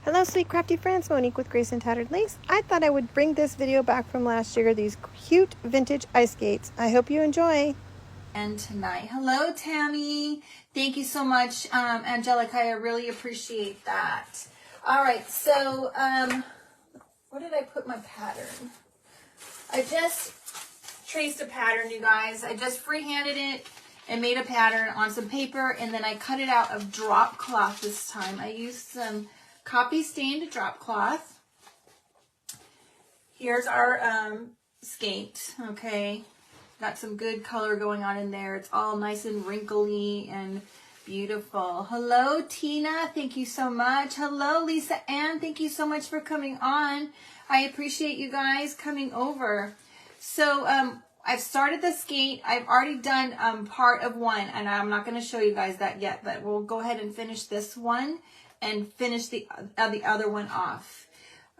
Hello sweet crafty friends, Monique with Grace and Tattered Lace. I thought I would bring this video back from last year, these cute vintage ice skates. I hope you enjoy. And tonight, hello Tammy. Thank you so much, Angelica. I really appreciate that. All right, so where did I put my pattern? I just traced a pattern, you guys. I just freehanded it and made a pattern on some paper, and then I cut it out of drop cloth this time. I used some copy stained drop cloth. Here's our skate, okay? Got some good color going on in there. It's all nice and wrinkly and beautiful. Hello, Tina. Thank you so much. Hello, Lisa Ann. Thank you so much for coming on. I appreciate you guys coming over. So I've started the skate. I've already done part of one, and I'm not going to show you guys that yet, but we'll go ahead and finish this one and finish the other one off.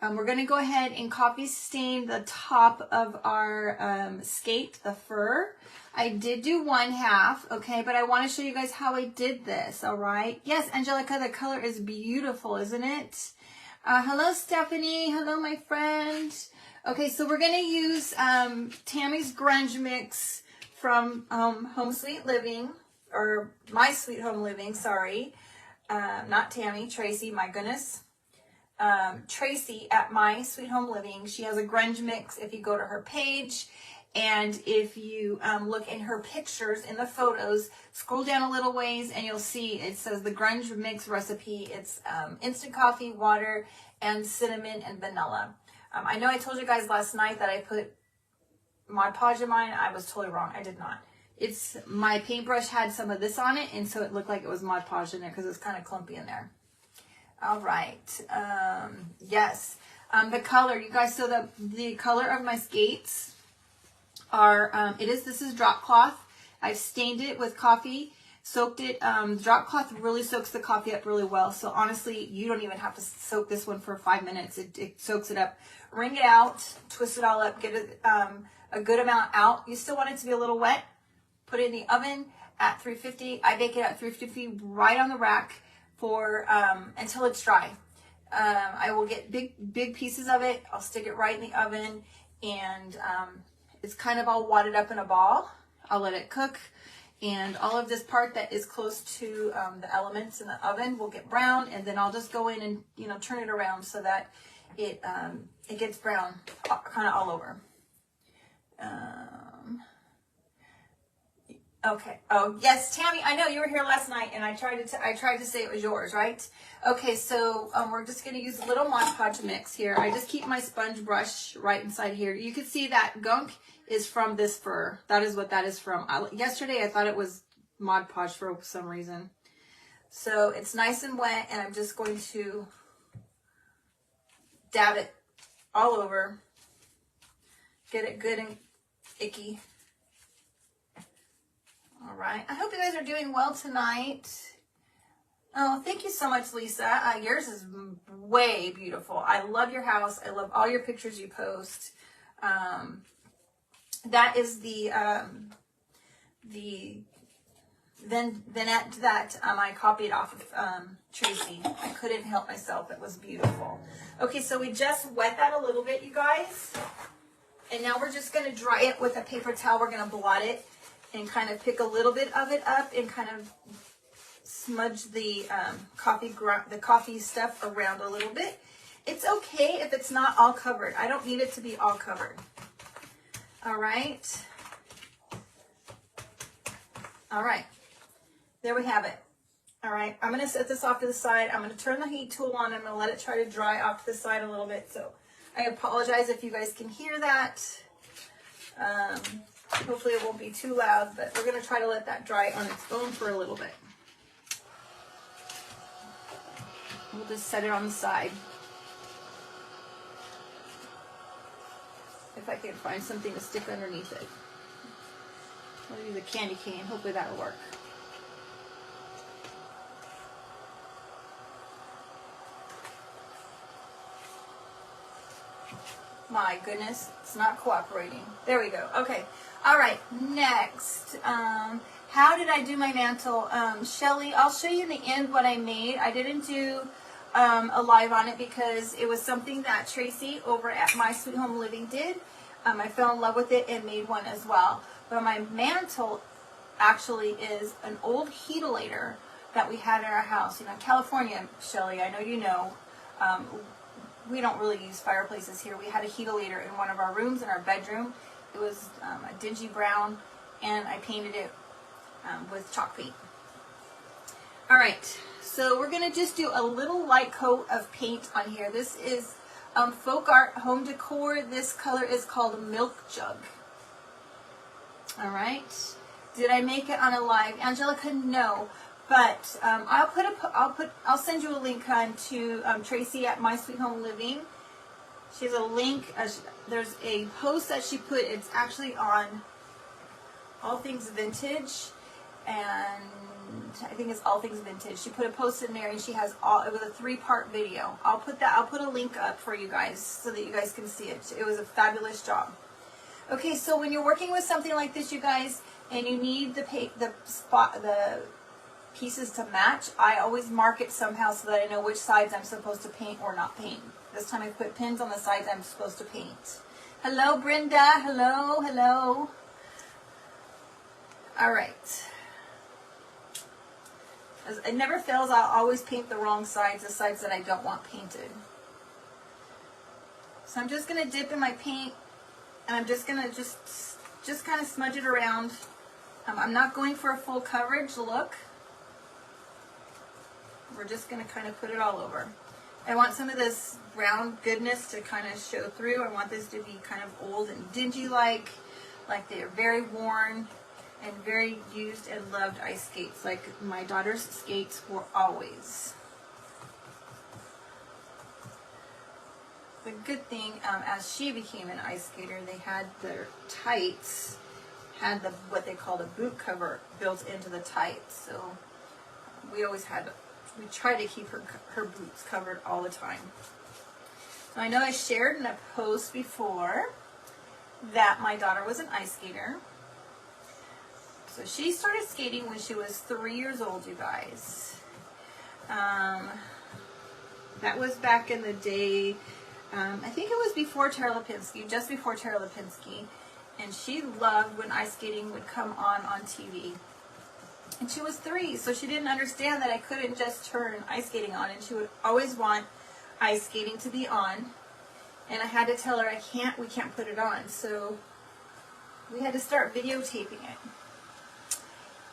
We're going to go ahead and copy stain the top of our skate, the fur. I did do one half, okay, but I want to show you guys how I did this, all right? Yes, Angelica, the color is beautiful, isn't it? Hello, Stephanie. Hello, my friend. Okay, so we're going to use Tammy's grunge mix from Home Sweet Living, or My Sweet Home Living, sorry. Not Tammy, Tracy, my goodness. Tracy at My Sweet Home Living. She has a grunge mix if you go to her page. And if you look in her pictures, in the photos, scroll down a little ways and you'll see it says the grunge mix recipe. It's instant coffee, water, and cinnamon and vanilla. I know I told you guys last night that I put Mod Podge in mine. I was totally wrong. I did not. It's my paintbrush had some of this on it, and so it looked like it was Mod Podge in there because it's kind of clumpy in there. All right. Yes. The color, you guys, so the color of my skates are, this is drop cloth. I've stained it with coffee, soaked it. Drop cloth really soaks the coffee up really well. So honestly, you don't even have to soak this one for 5 minutes. It soaks it up. Wring it out, twist it all up, get it, a good amount out. You still want it to be a little wet. Put it in the oven at 350. I bake it at 350 right on the rack for until it's dry. I will get big pieces of it. I'll stick it right in the oven, and it's kind of all wadded up in a ball. I'll let it cook, and all of this part that is close to the elements in the oven will get brown, and then I'll just go in and turn it around so that it gets brown kind of all over. Okay. Oh, yes, Tammy, I know you were here last night, and I tried to say it was yours, right? Okay, so we're just going to use a little Mod Podge mix here. I just keep my sponge brush right inside here. You can see that gunk is from this fur. That is what that is from. Yesterday, I thought it was Mod Podge for some reason. So it's nice and wet, and I'm just going to dab it all over. Get it good and icky. All right. I hope you guys are doing well tonight. Oh, thank you so much, Lisa. Yours is way beautiful. I love your house. I love all your pictures you post. That is the vignette that I copied off of Tracy. I couldn't help myself. It was beautiful. Okay, so we just wet that a little bit, you guys. And now we're just going to dry it with a paper towel. We're going to blot it and kind of pick a little bit of it up and kind of smudge the coffee stuff around a little bit. It's okay if it's not all covered. I don't need it to be all covered. All right. All right. There we have it. All right. I'm going to set this off to the side. I'm going to turn the heat tool on. I'm going to let it try to dry off to the side a little bit. So I apologize if you guys can hear that. Hopefully it won't be too loud, but we're going to try to let that dry on its own for a little bit. We'll just set it on the side. If I can find something to stick underneath it. I'll use a candy cane. Hopefully that'll work. My goodness, it's not cooperating. There we go. Okay. All right. Next, how did I do my mantle? Shelly, I'll show you in the end what I made. I didn't do a live on it because it was something that Tracy over at My Sweet Home Living did. I fell in love with it and made one as well. But my mantle actually is an old heatilator that we had in our house. You know, in California, Shelly, I know you know, we don't really use fireplaces here. We had a heatilator in one of our rooms in our bedroom. It was a dingy brown, and I painted it with chalk paint. All right, so we're gonna just do a little light coat of paint on here. This is Folk Art Home Decor. This color is called Milk Jug. All right, did I make it on a live, Angelica? No, but I'll send you a link to Tracy at My Sweet Home Living. She has a link. There's a post that she put. It's actually on All Things Vintage, and I think it's All Things Vintage. She put a post in there, and she has it was a 3-part video. I'll put a link up for you guys so that you guys can see it. It was a fabulous job. Okay, so when you're working with something like this, you guys, and you need the pieces to match, I always mark it somehow so that I know which sides I'm supposed to paint or not paint. This time I put pins on the sides I'm supposed to paint. Hello, Brenda. Hello, hello. All right. It never fails. I'll always paint the wrong sides, the sides that I don't want painted. So I'm just going to dip in my paint, and I'm just going to just kind of smudge it around. I'm not going for a full coverage look. We're just going to kind of put it all over. I want some of this brown goodness to kind of show through. I want this to be kind of old and dingy like they're very worn and very used and loved ice skates, like my daughter's skates were always. The good thing, as she became an ice skater, they had their tights, had what they called a boot cover built into the tights. So we tried to keep her boots covered all the time. So I know I shared in a post before that my daughter was an ice skater. So she started skating when she was 3 years old, you guys. That was back in the day. I think it was before Tara Lipinski, just before Tara Lipinski. And she loved when ice skating would come on TV. And she was 3, so she didn't understand that I couldn't just turn ice skating on, and she would always want ice skating to be on. And I had to tell her we can't put it on. So we had to start videotaping it.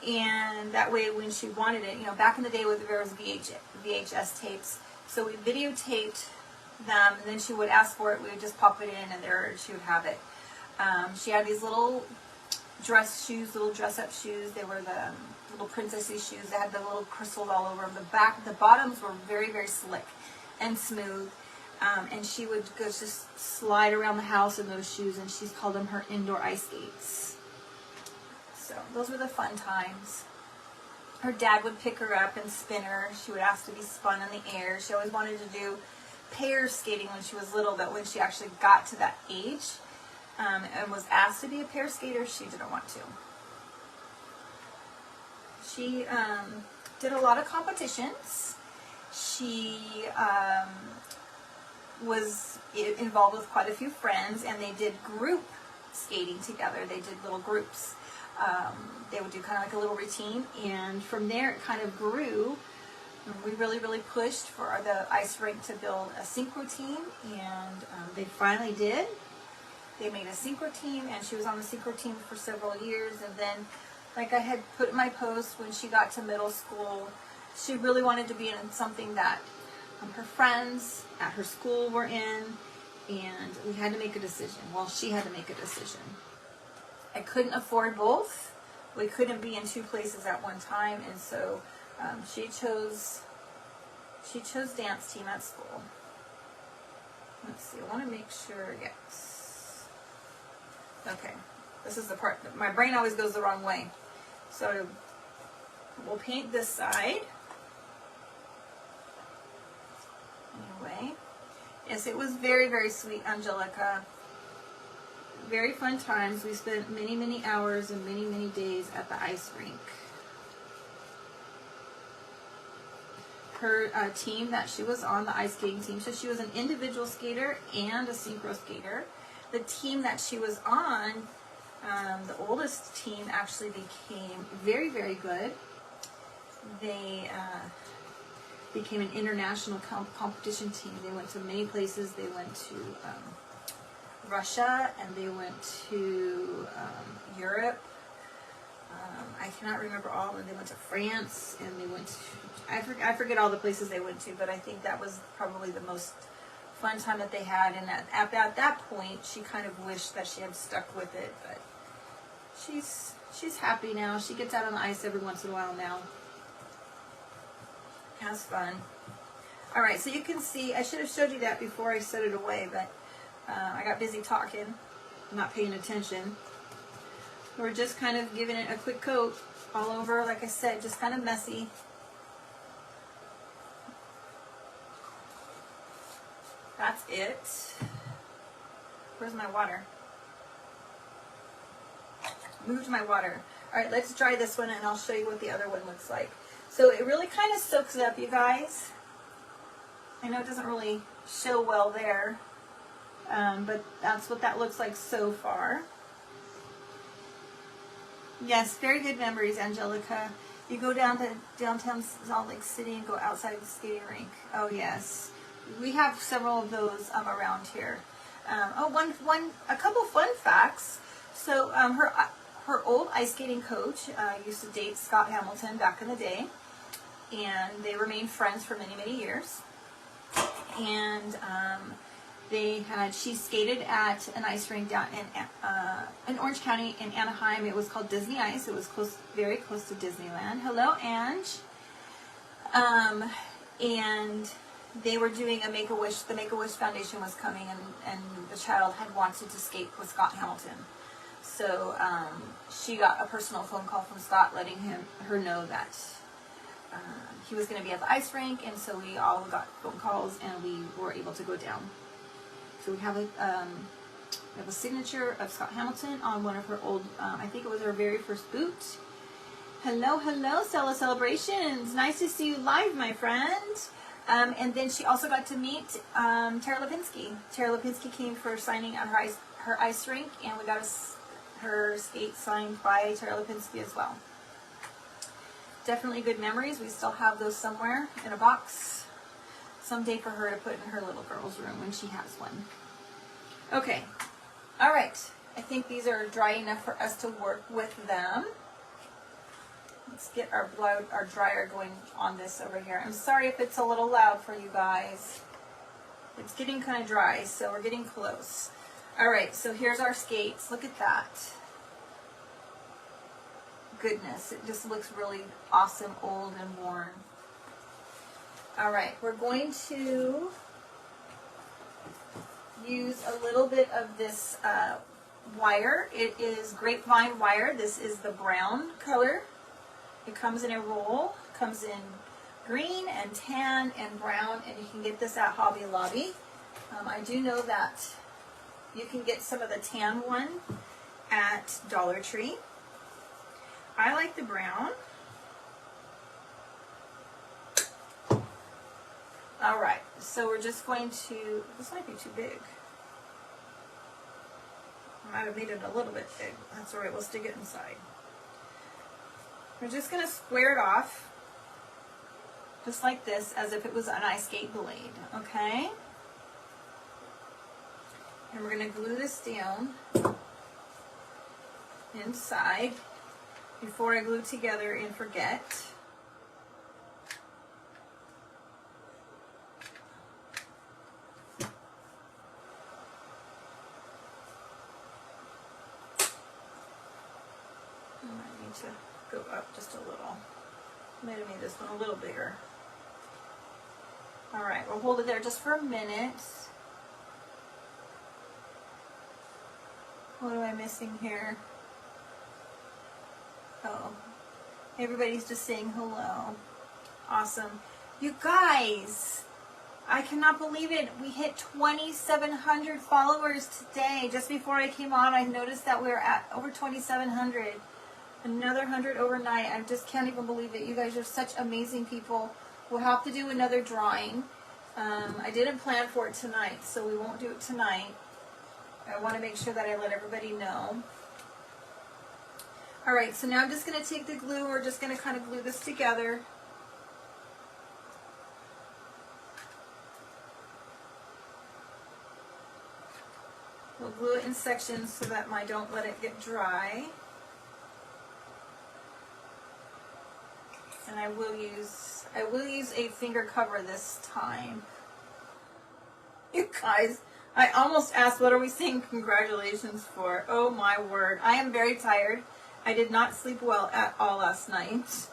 And that way when she wanted it, you know, back in the day with there was VHS tapes, so we videotaped them, and then she would ask for it, we would just pop it in, and there she would have it. She had these little dress shoes, little dress-up shoes. They were the little princessy shoes. They had the little crystals all over them. The bottoms were very, very slick and smooth. And she would go just slide around the house in those shoes, and she called them her indoor ice skates. So those were the fun times. Her dad would pick her up and spin her. She would ask to be spun in the air. She always wanted to do pair skating when she was little, but when she actually got to that age and was asked to be a pair skater, she didn't want to. She did a lot of competitions. She was involved with quite a few friends, and they did group skating together. They did little groups. They would do kind of like a little routine, and from there it kind of grew. We really, really pushed for the ice rink to build a synchro team, and they finally did. They made a synchro team, and she was on the synchro team for several years. And then, like I had put in my post, when she got to middle school, she really wanted to be in something that her friends at her school were in, and we had to make a decision. Well, she had to make a decision. I couldn't afford both. We couldn't be in 2 places at one time, and so she chose dance team at school. Let's see, I want to make sure, yes. Okay, this is the part, my brain always goes the wrong way. So we'll paint this side. Anyway, yes, it was very, very sweet, Angelica. Very fun times. We spent many, many hours and many, many days at the ice rink. her team that she was on, the ice skating team. So she was an individual skater and a synchro skater. The team that she was on, the oldest team, actually became very, very good. They became an international competition team. They went to many places. They went to Russia, and they went to Europe. I cannot remember all, and they went to France, and they went to, I forget all the places they went to, but I think that was probably the most fun time that they had. And at that point, she kind of wished that she had stuck with it, but she's happy now. She gets out on the ice every once in a while now. Has fun. All right, so you can see, I should have showed you that before I set it away, but I got busy talking, not paying attention. We're just kind of giving it a quick coat all over, like I said, just kind of messy. That's it. Where's my water? Moved my water. All right, let's dry this one, and I'll show you what the other one looks like. So it really kind of soaks up, you guys. I know it doesn't really show well there, but that's what that looks like so far. Yes, very good memories, Angelica. You go down to downtown Salt Lake City and go outside the skating rink. Oh yes, we have several of those around here. A couple fun facts. So her old ice skating coach used to date Scott Hamilton back in the day, and they remained friends for many, many years. And she skated at an ice rink down in Orange County in Anaheim. It was called Disney Ice. It was very close to Disneyland. Hello, Ange. And they were doing a Make-A-Wish. The Make-A-Wish Foundation was coming, and the child had wanted to skate with Scott Hamilton. So she got a personal phone call from Scott letting her know that he was going to be at the ice rink, and so we all got phone calls, and we were able to go down. So we have a signature of Scott Hamilton on one of her old, I think it was her very first boot. Hello, hello, Stella Celebrations. Nice to see you live, my friend. And then she also got to meet Tara Lipinski. Tara Lipinski came for signing at her ice rink, and we got her skate signed by Tara Lipinski as well. Definitely good memories. We still have those somewhere in a box. Someday for her to put in her little girl's room when she has one. Okay. All right. I think these are dry enough for us to work with them. Let's get our dryer going on this over here. I'm sorry if it's a little loud for you guys. It's getting kind of dry, so we're getting close. All right, so here's our skates. Look at that. Goodness, it just looks really awesome, old and worn. All right, we're going to use a little bit of this wire. It is grapevine wire. This is the brown color. It comes in a roll. Comes in green and tan and brown, and you can get this at Hobby Lobby. I do know that you can get some of the tan one at Dollar Tree. I like the brown. All right, so we're just going to, this might be too big. I might have made it a little bit big. That's all right, we'll stick it inside. We're just gonna square it off, just like this, as if it was an ice skate blade, okay? And we're gonna glue this down inside before I glue together and forget. To go up just a little. Might have made this one a little bigger. All right, we'll hold it there just for a minute. What am I missing here? Oh, everybody's just saying hello. Awesome. You guys, I cannot believe it. We hit 2,700 followers today. Just before I came on, I noticed that we were at over 2,700. Another 100 overnight. I just can't even believe it. You guys are such amazing people. We'll have to do another drawing. I didn't plan for it tonight, so we won't do it tonight. I want to make sure that I let everybody know. All right, so now I'm just going to take the glue. We're just going to kind of glue this together. We'll glue it in sections so that don't let it get dry. And I will use a finger cover this time. You guys, I almost asked, what are we saying congratulations for? Oh my word. I am very tired. I did not sleep well at all last night.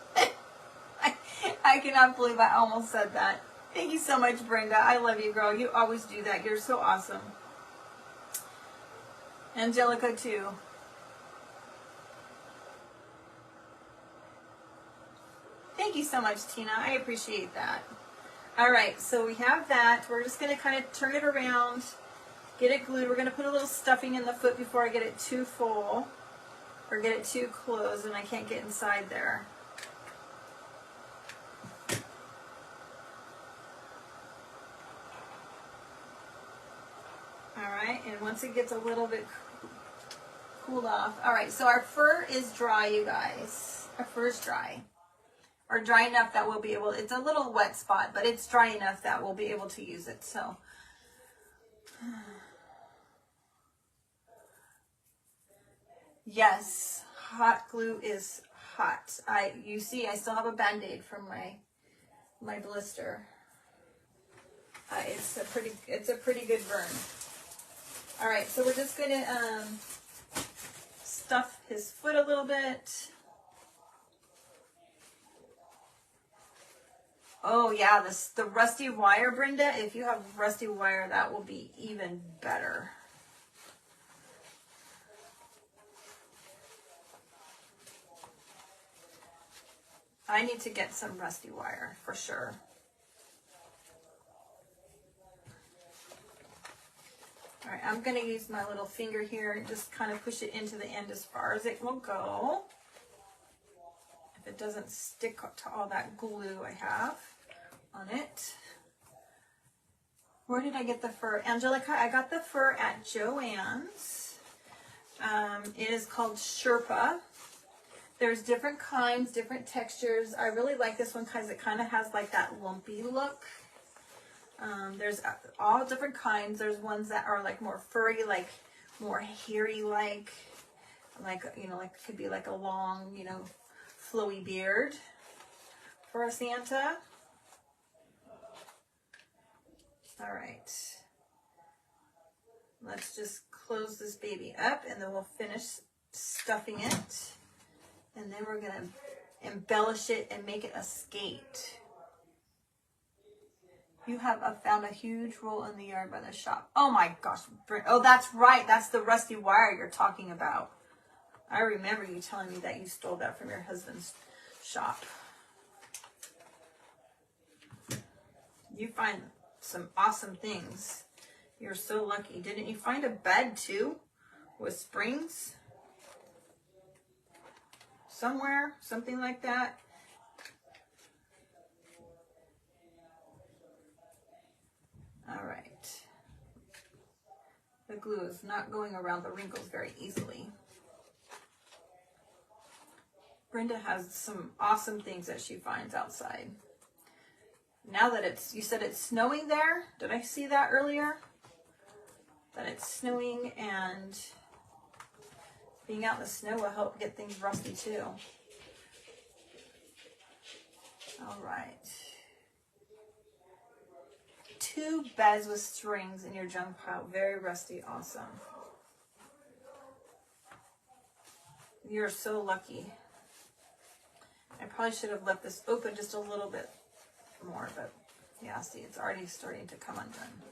I cannot believe I almost said that. Thank you so much, Brenda. I love you, girl. You always do that. You're so awesome. Angelica, too. Thank you so much, Tina. I appreciate that. All right, so we have that. We're just going to kind of turn it around, get it glued. We're going to put a little stuffing in the foot before I get it too full or get it too closed and I can't get inside there. All right, and once it gets a little bit cooled off. All right, so our fur is dry, you guys. Our fur is dry. Or dry enough that we'll be able, it's a little wet spot, but it's dry enough that we'll be able to use it, so. Yes, hot glue is hot. You see, I still have a Band-Aid from my blister. It's a pretty good burn. All right, so we're just gonna stuff his foot a little bit. Oh yeah, the rusty wire, Brenda. If you have rusty wire, that will be even better. I need to get some rusty wire for sure. All right, I'm gonna use my little finger here and just kind of push it into the end as far as it will go. If it doesn't stick to all that glue I have on it. Where did I get the fur? Angelica, I got the fur at Joann's. It is called Sherpa. There's different kinds, different textures. I really like this one because it kind of has like that lumpy look. There's all different kinds. There's ones that are like more furry, like more hairy, like you know, like could be like a long, you know, flowy beard for a Santa. All right. Let's just close this baby up and then we'll finish stuffing it. And then we're gonna embellish it and make it a skate. You have found a huge roll in the yard by the shop. Oh my gosh. Oh, that's right. That's the rusty wire you're talking about. I remember you telling me that you stole that from your husband's shop. You find some awesome things. You're so lucky. Didn't you find a bed too with springs? Somewhere, something like that. All right. The glue is not going around the wrinkles very easily. Brenda has some awesome things that she finds outside. Now that you said it's snowing there. Did I see that earlier? That it's snowing and being out in the snow will help get things rusty too. All right. 2 beds with strings in your junk pile. Very rusty. Awesome. You're so lucky. I probably should have left this open just a little bit more, but yeah, see, it's already starting to come undone.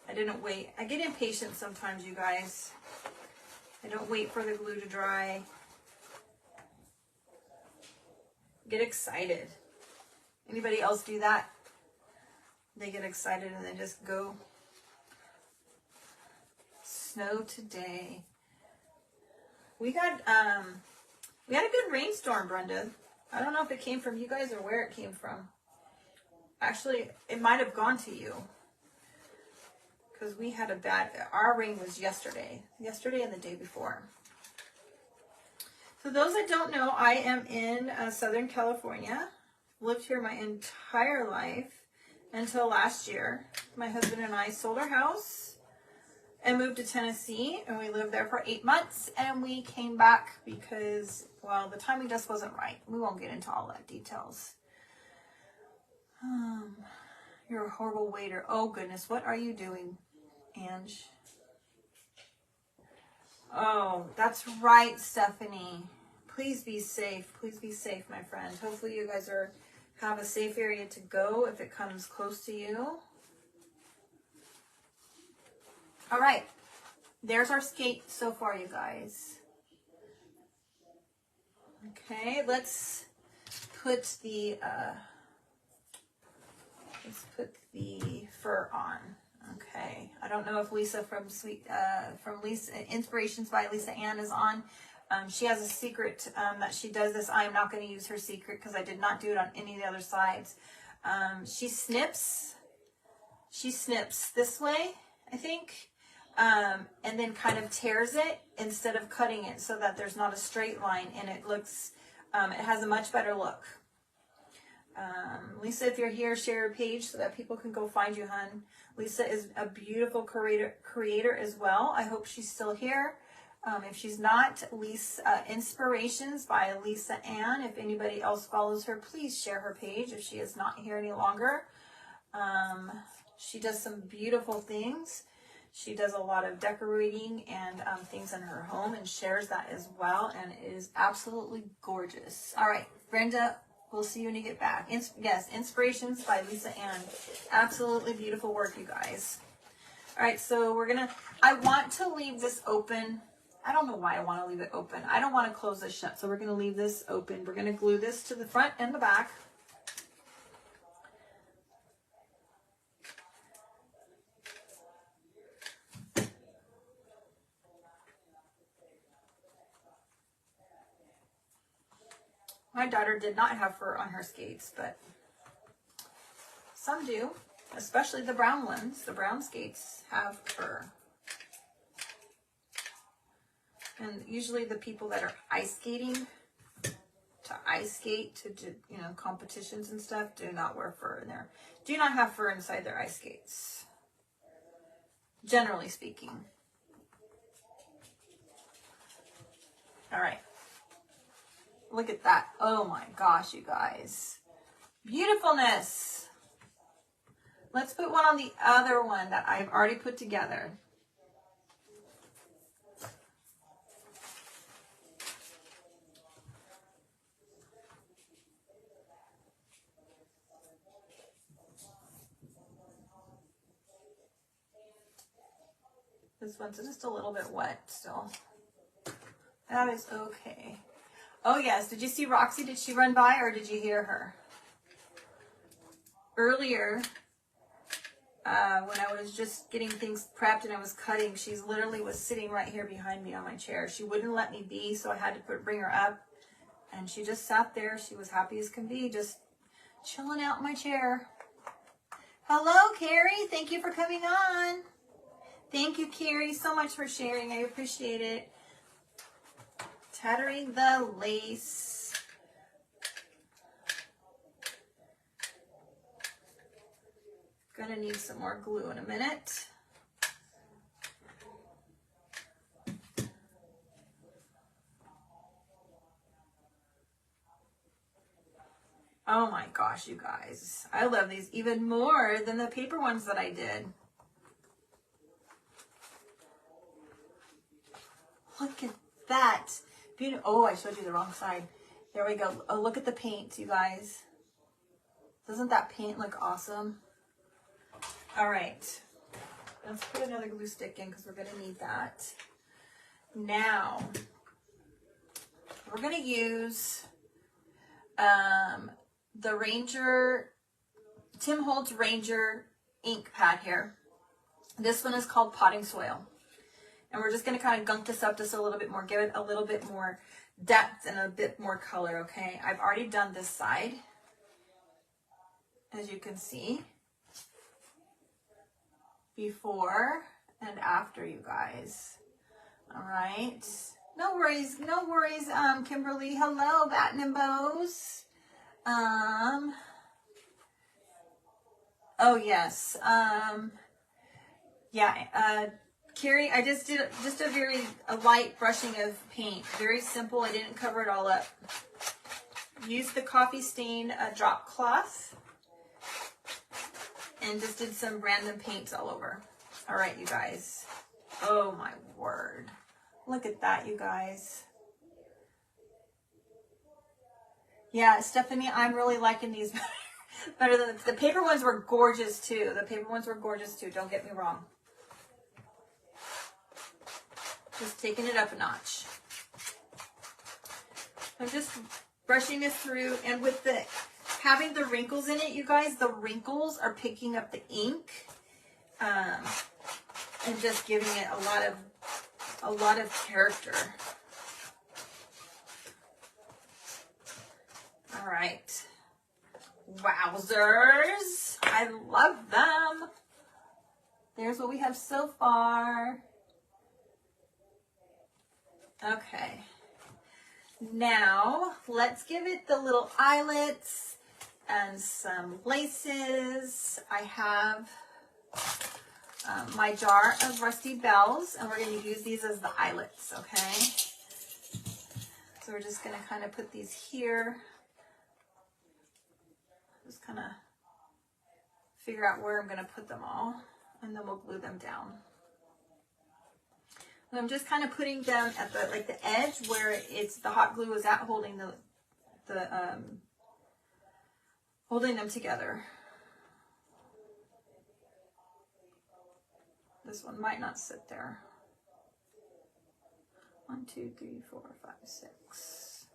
I didn't wait. I get impatient sometimes, you guys. I don't wait for the glue to dry. Get excited. Anybody else do that? They get excited and they just go. Snow today. We had a good rainstorm, Brenda. I don't know if it came from you guys or where it came from. Actually, it might have gone to you. Because we had a bad, our rain was yesterday and the day before. So those that don't know, I am in Southern California. Lived here my entire life until last year. My husband and I sold our house and moved to Tennessee, and we lived there for 8 months, and we came back because, well, the timing just wasn't right. We won't get into all that details. You're a horrible waiter. Oh goodness, what are you doing, Ange? Oh, that's right, Stephanie. Please be safe. Please be safe, my friend. Hopefully you guys have a safe area to go if it comes close to you. All right. There's our skate so far, you guys. Okay, let's put the fur on. Okay, I don't know if Lisa from Inspirations by Lisa Ann is on. She has a secret that she does this. I'm not going to use her secret because I did not do it on any of the other sides. She snips this way, I think, and then kind of tears it instead of cutting it so that there's not a straight line, and it looks, it has a much better look. Lisa, if you're here, share your page so that people can go find you, hun. Lisa is a beautiful creator as well. I hope she's still here. If she's not, Lisa, Inspirations by Lisa Ann. If anybody else follows her, please share her page if she is not here any longer. She does some beautiful things. She does a lot of decorating and things in her home and shares that as well. And it is absolutely gorgeous. All right, Brenda, we'll see you when you get back. Yes, Inspirations by Lisa Ann. Absolutely beautiful work, you guys. All right, so I want to leave this open. I don't know why I want to leave it open. I don't want to close this shut, so we're going to leave this open. We're going to glue this to the front and the back. My daughter did not have fur on her skates, but some do, especially the brown ones. The brown skates have fur. And usually the people that are ice skating, to ice skate, to do, competitions and stuff, do not wear fur in there. Do not have fur inside their ice skates, generally speaking. All right. Look at that. Oh my gosh, you guys. Beautifulness. Let's put one on the other one that I've already put together. This one's just a little bit wet still. That is okay. Oh yes, did you see Roxy? Did she run by or did you hear her? Earlier, when I was just getting things prepped and I was cutting, she literally was sitting right here behind me on my chair. She wouldn't let me be, so I had to bring her up. And she just sat there. She was happy as can be, just chilling out in my chair. Hello, Carrie. Thank you for coming on. Thank you, Carrie, so much for sharing. I appreciate it. Tattering the lace. Gonna need some more glue in a minute. Oh my gosh, you guys. I love these even more than the paper ones that I did. Look at that. Beautiful. Oh, I showed you the wrong side. There we go. Oh, look at the paint, you guys. Doesn't that paint look awesome? All right. Let's put another glue stick in because we're going to need that. Now, we're going to use the Ranger, Tim Holtz Ranger ink pad here. This one is called Potting Soil. And we're just going to kind of gunk this up just a little bit more, give it a little bit more depth and a bit more color, okay? I've already done this side, as you can see, before and after, you guys. All right. No worries, no worries, Kimberly. Hello, Batten and Bows. Oh yes. Yeah, Carrie, I just did just a light brushing of paint. Very simple. I didn't cover it all up. Used the coffee stain drop cloth and just did some random paints all over. All right, you guys. Oh my word. Look at that, you guys. Yeah, Stephanie, I'm really liking these better than the paper ones were gorgeous too. The paper ones were gorgeous too. Don't get me wrong. Just taking it up a notch. I'm just brushing this through, and with the having the wrinkles in it, you guys, the wrinkles are picking up the ink, and just giving it a lot of character. All right. Wowzers. I love them. There's what we have so far. Okay. Now, let's give it the little eyelets and some laces. I have my jar of Rusty Bells, and we're going to use these as the eyelets, okay? So we're just going to kind of put these here. Just kind of figure out where I'm going to put them all, and then we'll glue them down. And I'm just kind of putting them at the the edge where it's the hot glue is at, holding holding them together. This one might not sit there. 1, 2, 3, 4, 5, 6.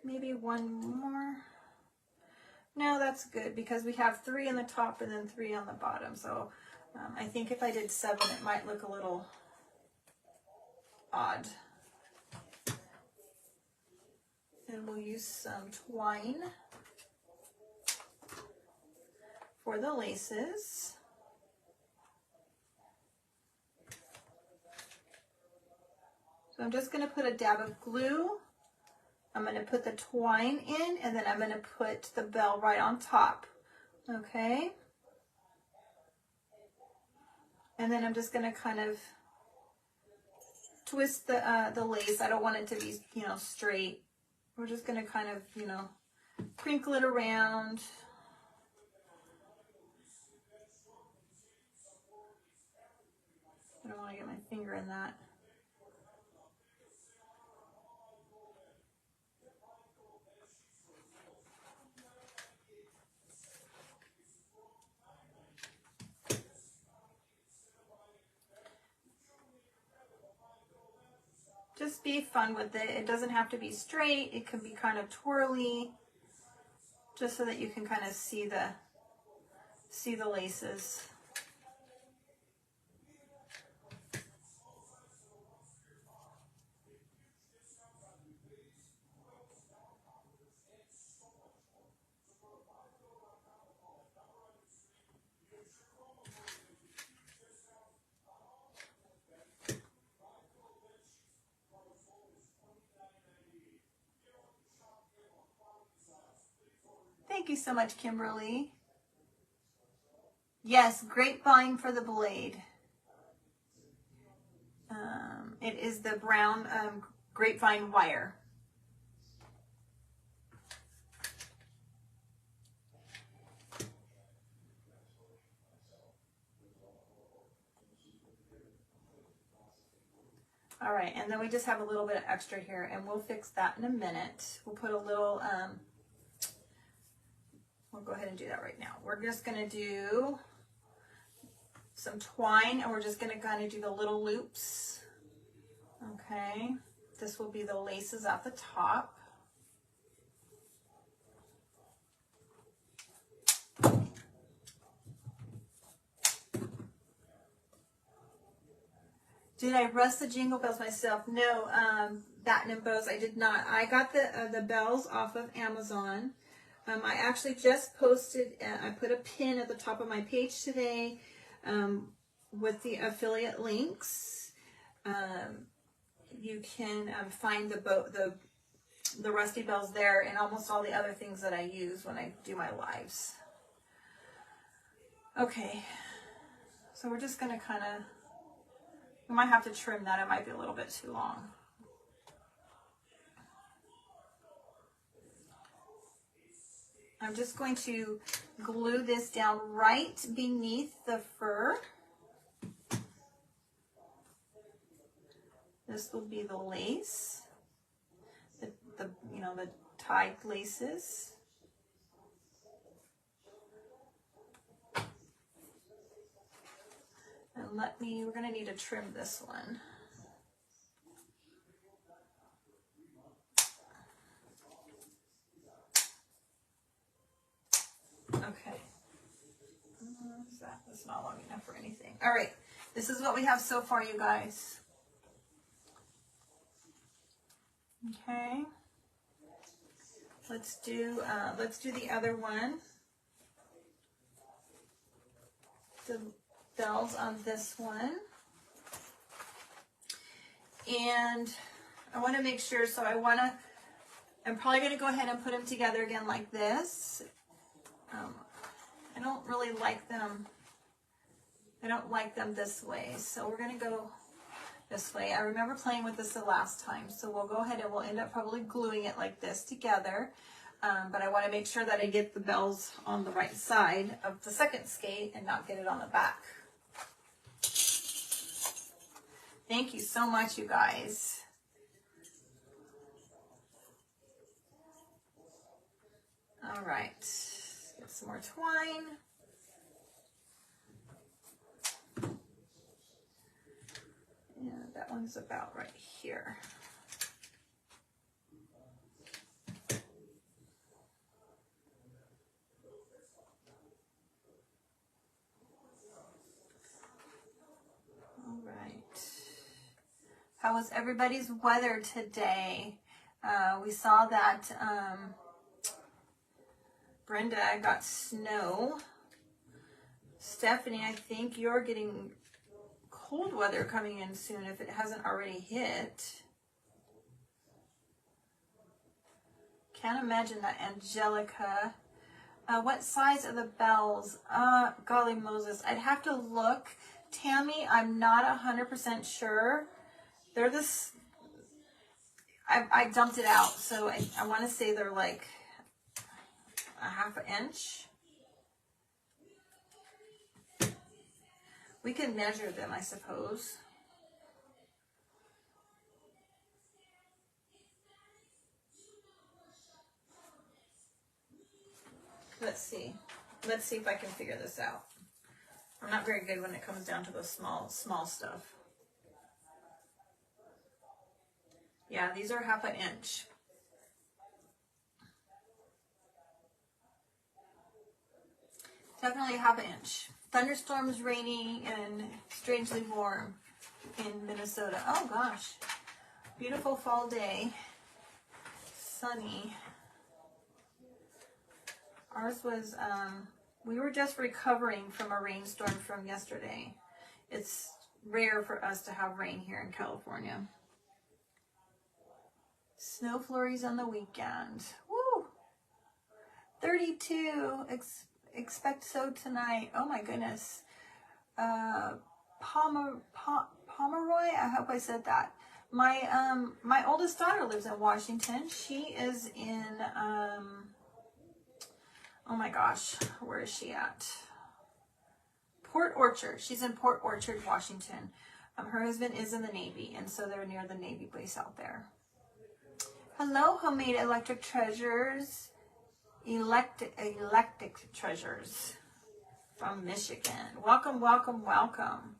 Maybe one more. No, that's good because we have 3 on the top and then 3 on the bottom. So I think if I did 7, it might look a little odd. And we'll use some twine for the laces. So I'm just going to put a dab of glue. I'm going to put the twine in, and then I'm going to put the bell right on top. Okay? And then I'm just going to kind of twist the lace. I don't want it to be, straight. We're just going to kind of, crinkle it around. I don't want to get my finger in that. Just be fun with it. It doesn't have to be straight. It can be kind of twirly, just so that you can kind of see the laces. Thank you so much, Kimberly. Yes, grapevine for the blade. It is the brown grapevine wire. All right, and then we just have a little bit of extra here, and we'll fix that in a minute. We'll put a little, we'll go ahead and do that right now. We're just gonna do some twine, and we're just gonna kind of do the little loops. Okay, this will be the laces at the top. Did I rust the jingle bells myself? No, that Nimbos. I did not. I got the bells off of Amazon. I actually just posted, I put a pin at the top of my page today with the affiliate links. You can find the Rusty bells there and almost all the other things that I use when I do my lives. Okay, so we're just gonna kind of, we might have to trim that. It might be a little bit too long. I'm just going to glue this down right beneath the fur. This will be the lace, the tied laces. And we're gonna need to trim this one. Okay. That's not long enough for anything. All right. This is what we have so far, you guys. Okay. Let's do the other one. The bells on this one. And I want to make sure, so I'm probably going to go ahead and put them together again like this. I don't really like them. I don't like them this way, so we're going to go this way. I remember playing with this the last time, so we'll go ahead and we'll end up probably gluing it like this together. But I want to make sure that I get the bells on the right side of the second skate and not get it on the back. Thank you so much, you guys. All right, get some more twine. Yeah, that one's about right here. All right. How was everybody's weather today? We saw that Brenda got snow. Stephanie, I think you're getting cold weather coming in soon if it hasn't already hit. Can't imagine that. Angelica. What size are the bells? Golly Moses. I'd have to look. Tammy, I'm not 100% sure. They're this, I dumped it out, so I want to say they're like a half an inch. We can measure them, I suppose. Let's see. Let's see if I can figure this out. I'm not very good when it comes down to the small stuff. Yeah, these are half an inch. Definitely half an inch. Thunderstorms, rainy, and strangely warm in Minnesota. Oh gosh. Beautiful fall day. Sunny. Ours was, we were just recovering from a rainstorm from yesterday. It's rare for us to have rain here in California. Snow flurries on the weekend. Woo! 32. Expect so tonight. Oh my goodness. Pomeroy. I hope I said that. My oldest daughter lives in Washington. She is in oh my gosh, where is she at? Port Orchard. She's in Port Orchard, Washington. Her husband is in the Navy, and so they're near the Navy base out there. Hello, Homemade Electric Treasures. Electric Treasures from Michigan. Welcome, welcome, welcome.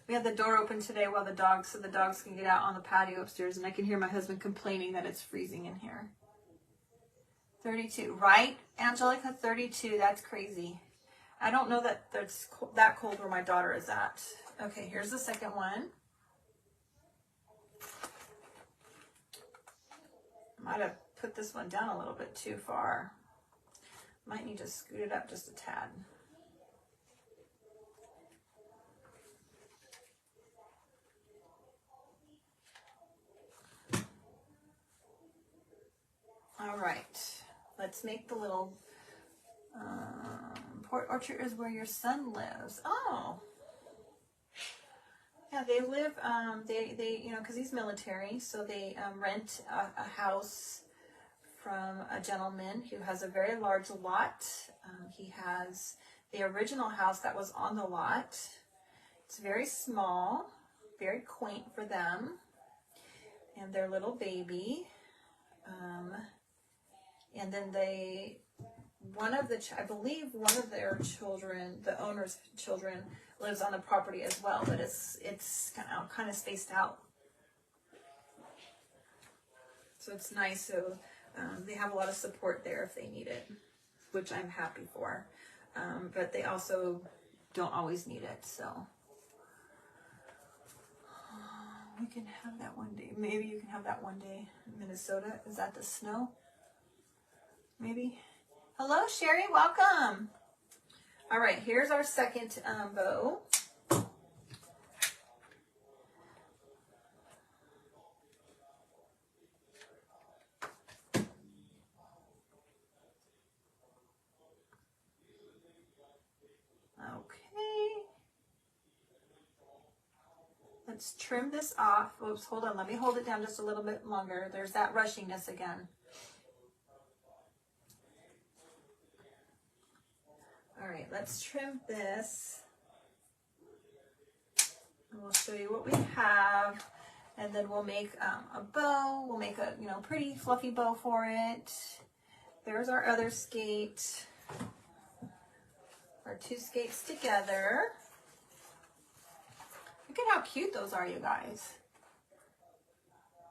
We had the door open today while so the dogs can get out on the patio upstairs, and I can hear my husband complaining that it's freezing in here. 32, right, Angelica? 32, that's crazy. I don't know that that's that cold where my daughter is at. Okay, here's the second one. Might have put this one down a little bit too far. Might need to scoot it up just a tad. All right, let's make the little Port Orchard is where your son lives. Oh, yeah, they live, they you know, because he's military, so they rent a house from a gentleman who has a very large lot. He has the original house that was on the lot. It's very small, very quaint for them and their little baby. And then I believe one of their children, the owner's children, lives on the property as well, but it's kind of spaced out. So it's nice. So they have a lot of support there if they need it, which I'm happy for. But they also don't always need it. So we can have that one day. Maybe you can have that one day in Minnesota. Is that the snow? Maybe. Hello, Sherry. Welcome. All right, here's our second bow. Okay. Let's trim this off. Oops, hold on. Let me hold it down just a little bit longer. There's that rushingness again. All right, let's trim this. And we'll show you what we have. And then we'll make a bow. We'll make a, pretty fluffy bow for it. There's our other skate. Our two skates together. Look at how cute those are, you guys.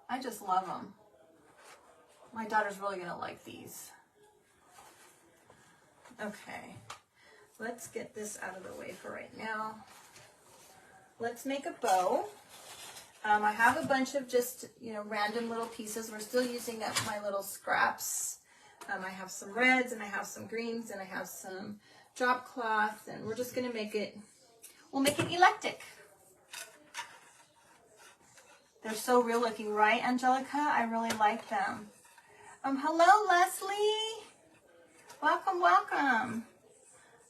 I just love them. My daughter's really gonna like these. Okay, let's get this out of the way for right now. Let's make a bow. I have a bunch of just, random little pieces. We're still using up my little scraps. I have some reds and I have some greens and I have some drop cloth, and we're just gonna we'll make it eclectic. They're so real looking, right, Angelica? I really like them. Hello, Leslie. Welcome, welcome.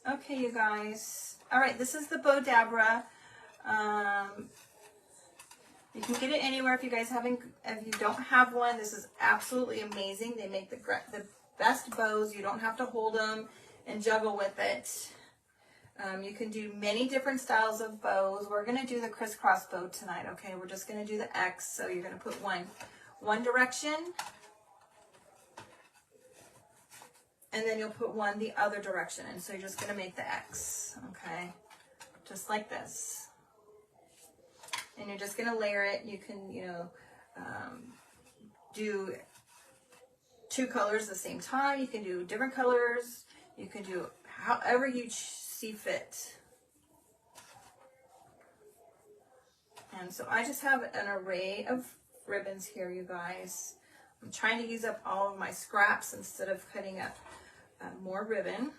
Okay, you guys. All right, this is the Bow Dabra. You can get it anywhere if you don't have one. This is absolutely amazing. They make the best bows. You don't have to hold them and juggle with it. You can do many different styles of bows. We're going to do the crisscross bow tonight, okay? We're just going to do the X. So you're going to put one direction, and then you'll put one the other direction. And so you're just going to make the X, okay? Just like this. And you're just going to layer it. You can, do two colors at the same time. You can do different colors. You can do however you see fit. And so I just have an array of ribbons here, you guys. I'm trying to use up all of my scraps instead of cutting up more ribbon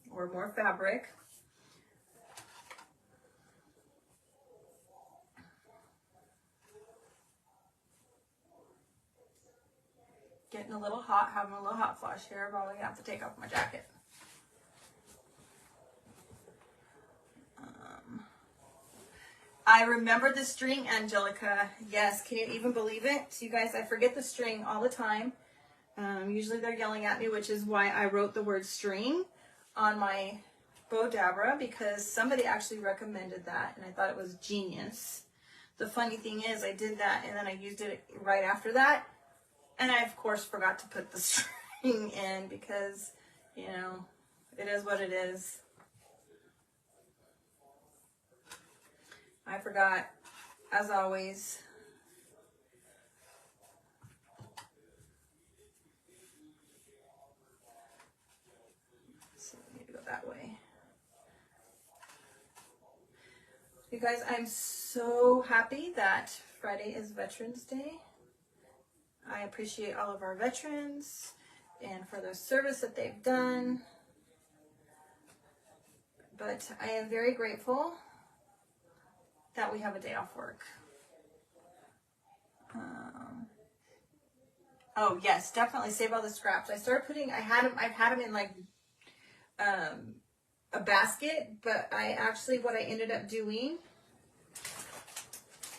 or more fabric. Getting a little hot, having a little hot flash here. Probably gonna have to take off my jacket. I remember the string, Angelica. Yes, can you even believe it? You guys, I forget the string all the time. Usually they're yelling at me, which is why I wrote the word string on my Bow Dabra, because somebody actually recommended that, and I thought it was genius. The funny thing is, I did that, and then I used it right after that, and I, of course, forgot to put the string in because, it is what it is. I forgot, as always. So we need to go that way. You guys, I'm so happy that Friday is Veterans Day. I appreciate all of our veterans and for the service that they've done. But I am very grateful that we have a day off work. Oh yes, definitely save all the scraps. I started putting, I've had them in like a basket, but what I ended up doing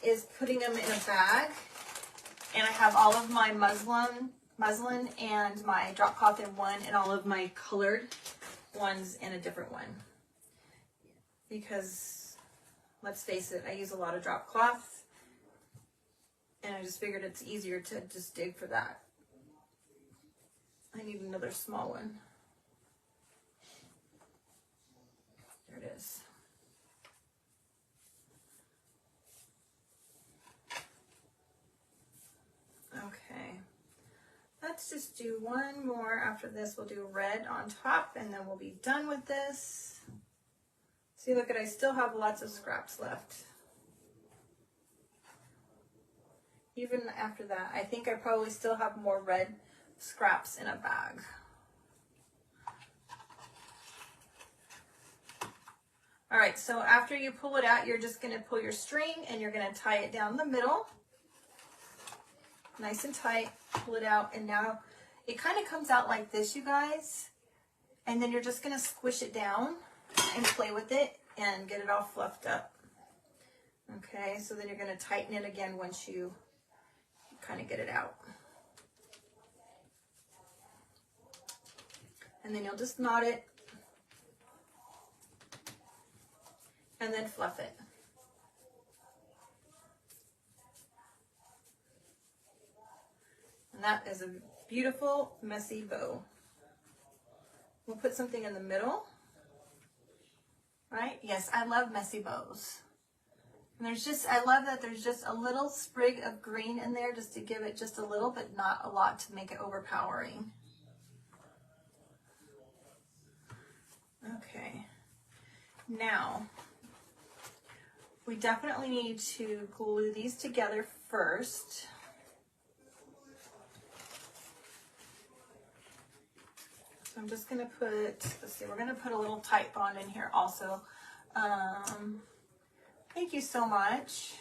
is putting them in a bag, and I have all of my muslin and my drop cloth in one, and all of my colored ones in a different one. Because let's face it, I use a lot of drop cloth, and I just figured it's easier to just dig for that. I need another small one. There it is. Okay. Let's just do one more. After this, we'll do red on top, and then we'll be done with this. See, look at, I still have lots of scraps left. Even after that, I think I probably still have more red scraps in a bag. All right, so after you pull it out, you're just gonna pull your string and you're gonna tie it down the middle. Nice and tight, pull it out, and now it kind of comes out like this, you guys. And then you're just gonna squish it down and play with it and get it all fluffed up. Okay, so then you're gonna tighten it again once you kind of get it out. And then you'll just knot it and then fluff it. And that is a beautiful, messy bow. We'll put something in the middle, right? Yes, I love messy bows. And there's just, I love that there's just a little sprig of green in there just to give it just a little, but not a lot to make it overpowering. Okay, now we definitely need to glue these together first. So I'm just gonna put, let's see, we're gonna put a little tight bond in here also. Thank you so much.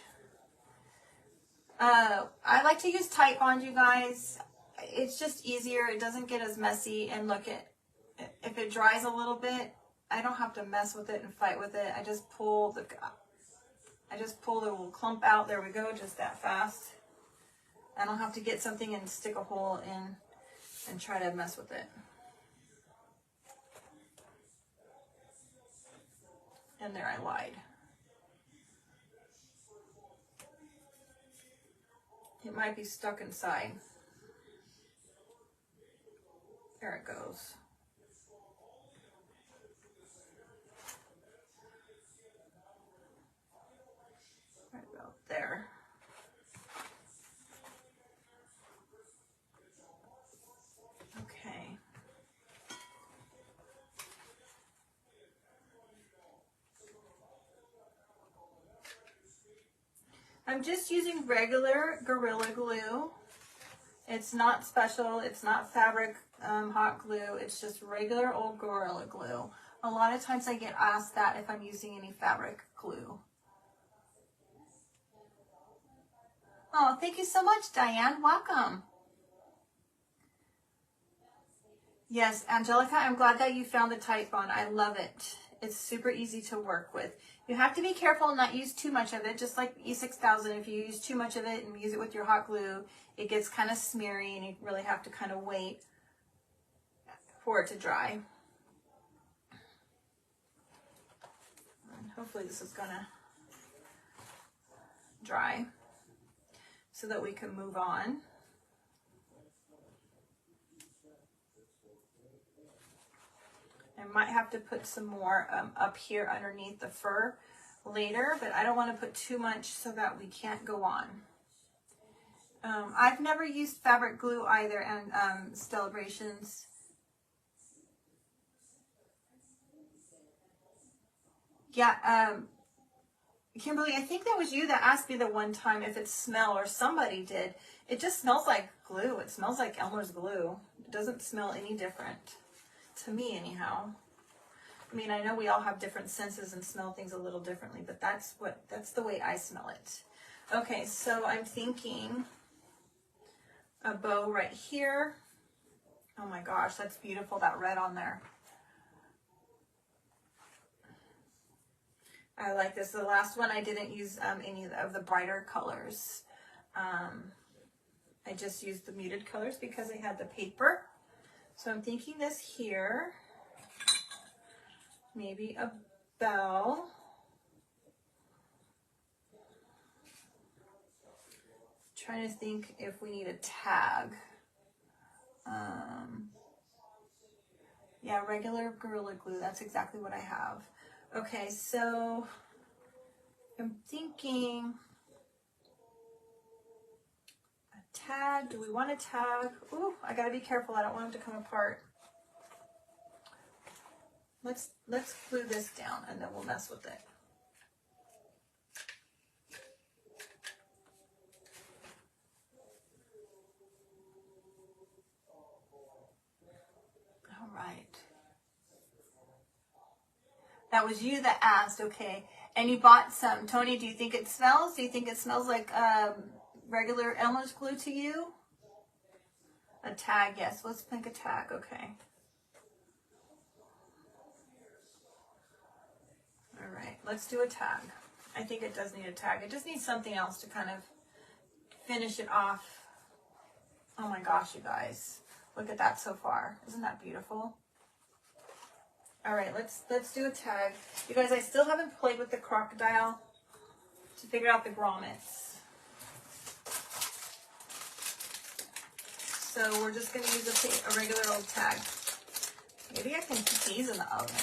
I like to use tight bond, you guys. It's just easier, it doesn't get as messy, and look at, if it dries a little bit, I don't have to mess with it and fight with it. I just pull the little clump out. There we go, just that fast. I don't have to get something and stick a hole in and try to mess with it. And there, I lied. It might be stuck inside. There it goes. Right about there. Okay. I'm just using regular Gorilla Glue. It's not special, it's not fabric hot glue, it's just regular old Gorilla Glue. A lot of times I get asked that if I'm using any fabric glue. Oh, thank you so much, Diane. Welcome. Yes, Angelica, I'm glad that you found the tight bond. I love it. It's super easy to work with. You have to be careful and not use too much of it, just like E6000. If you use too much of it and use it with your hot glue, it gets kind of smeary and you really have to kind of wait for it to dry. And hopefully this is gonna dry so that we can move on. I might have to put some more up here underneath the fur later, but I don't want to put too much so that we can't go on. I've never used fabric glue either, and Celebrations. Yeah, Kimberly, I think that was you that asked me the one time if it smelled, or somebody did. It just smells like glue. It smells like Elmer's glue. It doesn't smell any different. To me, anyhow. I mean, I know we all have different senses and smell things a little differently, but that's the way I smell it. Okay, so I'm thinking a bow right here. Oh my gosh, that's beautiful, that red on there. I like this. The last one I didn't use any of the brighter colors. I just used the muted colors because I had the paper. So I'm thinking this here. Maybe a bell. Trying to think if we need a tag. Yeah, regular Gorilla Glue. That's exactly what I have. Okay, so I'm thinking a tag. Do we want a tag? Ooh, I gotta be careful. I don't want them to come apart. Let's glue this down and then we'll mess with it. All right. That was you that asked, okay. And you bought some. Tony, do you think it smells? Do you think it smells like regular Elmer's glue to you? A tag, yes. Let's make a tag, okay. All right, let's do a tag. I think it does need a tag. It just needs something else to kind of finish it off. Oh my gosh, you guys. Look at that so far. Isn't that beautiful? All right, let's do a tag. You guys, I still haven't played with the crocodile to figure out the grommets. So we're just going to use a regular old tag. Maybe I can put these in the oven.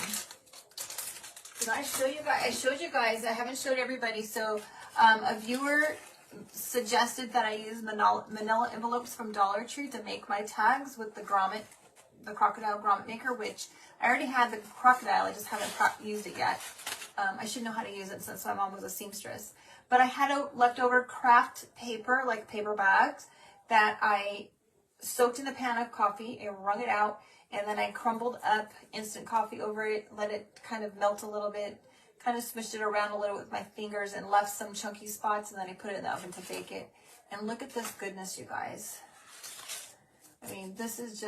Did I show you guys? I showed you guys. I haven't showed everybody. So a viewer suggested that I use manila envelopes from Dollar Tree to make my tags with the grommet, the crocodile grommet maker, which I already had the crocodile. I just haven't used it yet. I should know how to use it since my mom was a seamstress. But I had a leftover craft paper, like paper bags, that I soaked in a pan of coffee and wrung it out. And then I crumbled up instant coffee over it, let it kind of melt a little bit, kind of smushed it around a little with my fingers and left some chunky spots, and then I put it in the oven to bake it. And look at this goodness, you guys. I mean, this is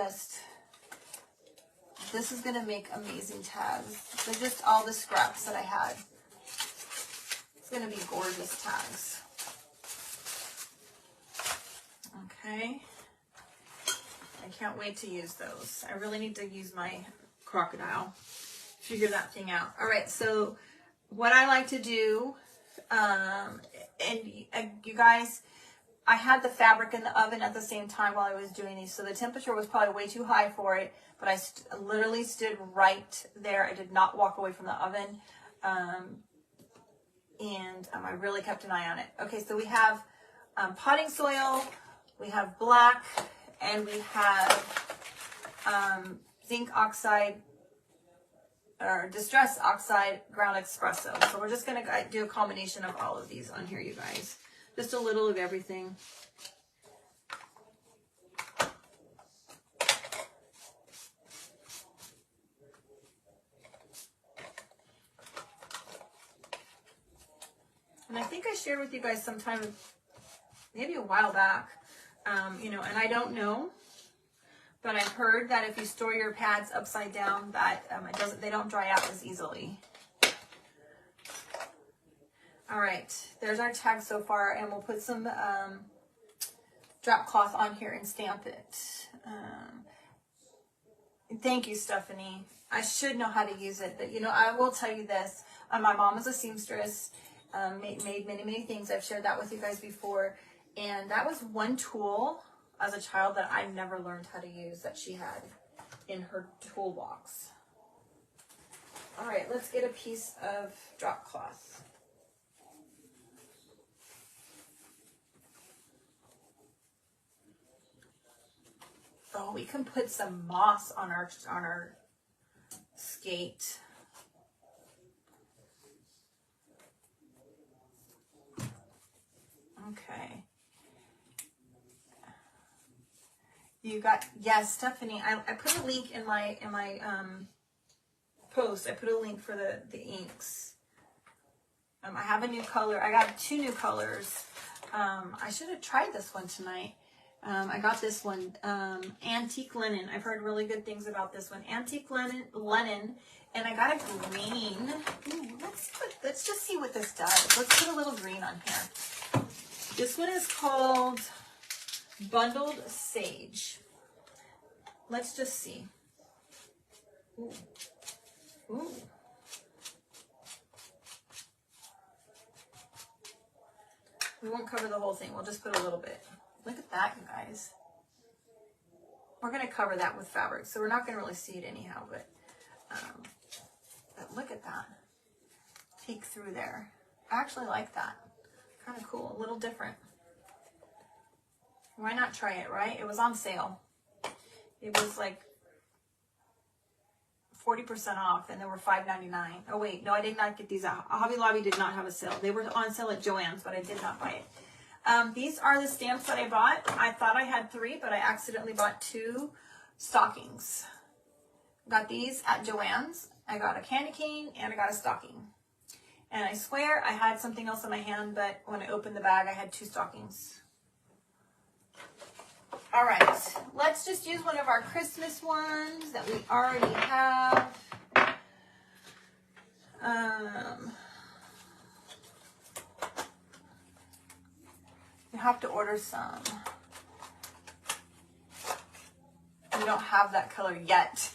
going to make amazing tags. They're just all the scraps that I had. It's going to be gorgeous tags. Okay. I can't wait to use those. I really need to use my crocodile. Figure that thing out. All right, so what I like to do, and you guys, I had the fabric in the oven at the same time while I was doing these, so the temperature was probably way too high for it, but I literally stood right there. I did not walk away from the oven, and I really kept an eye on it. Okay, so we have potting soil, we have black, and we have zinc oxide, or distress oxide ground espresso. So we're just going to do a combination of all of these on here, you guys. Just a little of everything. And I think I shared with you guys sometime, maybe a while back, you know, and I don't know, but I've heard that if you store your pads upside down, that they don't dry out as easily. All right, there's our tag so far, and we'll put some drop cloth on here and stamp it. Thank you, Stephanie. I should know how to use it, but you know, I will tell you this. My mom was a seamstress, made many things. I've shared that with you guys before, and that was one tool as a child that I never learned how to use that she had in her toolbox. All right, let's get a piece of drop cloth. Oh, we can put some moss on our skate. Okay. You got, yes, Stephanie. I put a link in my post. I put a link for the inks. I have a new color. I got 2 new colors. I should have tried this one tonight. I got this one, Antique Linen. I've heard really good things about this one. Antique Linen, and I got a green. Ooh, let's just see what this does. Let's put a little green on here. This one is called Bundled Sage. Let's just see. Ooh. Ooh. We won't cover the whole thing. We'll just put a little bit. Look at that, you guys. We're going to cover that with fabric, so we're not going to really see it anyhow, but look at that. Peek through there. I actually like that. Kind of cool. A little different. Why not try it, right? It was on sale. It was like 40% off, and they were $5.99. Oh wait, no, I did not get these out. Hobby Lobby did not have a sale. They were on sale at Joann's, but I did not buy it. These are the stamps that I bought. I thought I had 3, but I accidentally bought 2 stockings. Got these at Joann's. I got a candy cane and I got a stocking. And I swear I had something else in my hand, but when I opened the bag, I had 2 stockings. All right, let's just use one of our Christmas ones that we already have. You have to order some. We don't have that color yet.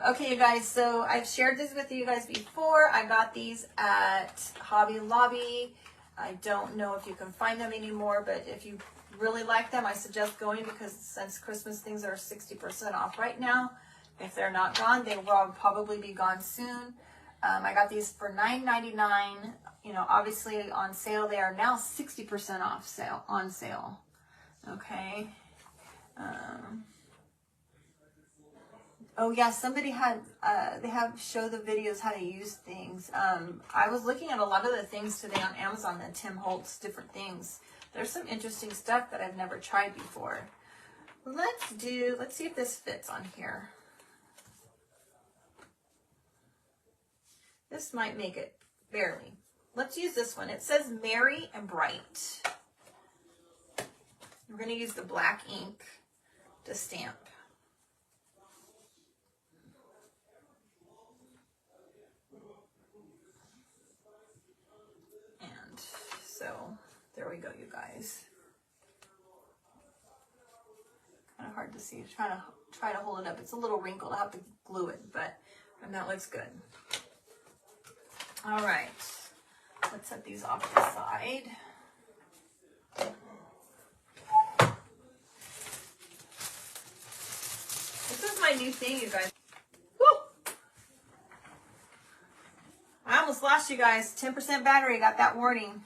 Okay, you guys, so I've shared this with you guys before. I got these at Hobby Lobby. I don't know if you can find them anymore, but if you really like them, I suggest going, because since Christmas things are 60% off right now. If they're not gone, they will probably be gone soon. I got these for $9.99. You know, obviously on sale, they are now 60% off sale, on sale. Okay. Oh yeah, somebody had, they have show the videos how to use things. I was looking at a lot of the things today on Amazon, that Tim Holtz, different things. There's some interesting stuff that I've never tried before. Let's see if this fits on here. This might make it, barely. Let's use this one. It says Merry and Bright. We're going to use the black ink to stamp. And so there we go, you guys. Kind of hard to see. Try to hold it up. It's a little wrinkled. I have to glue it, and that looks good. All right. Let's set these off to the side. This is my new thing, you guys. Woo! I almost lost you guys. 10% battery. Got that warning.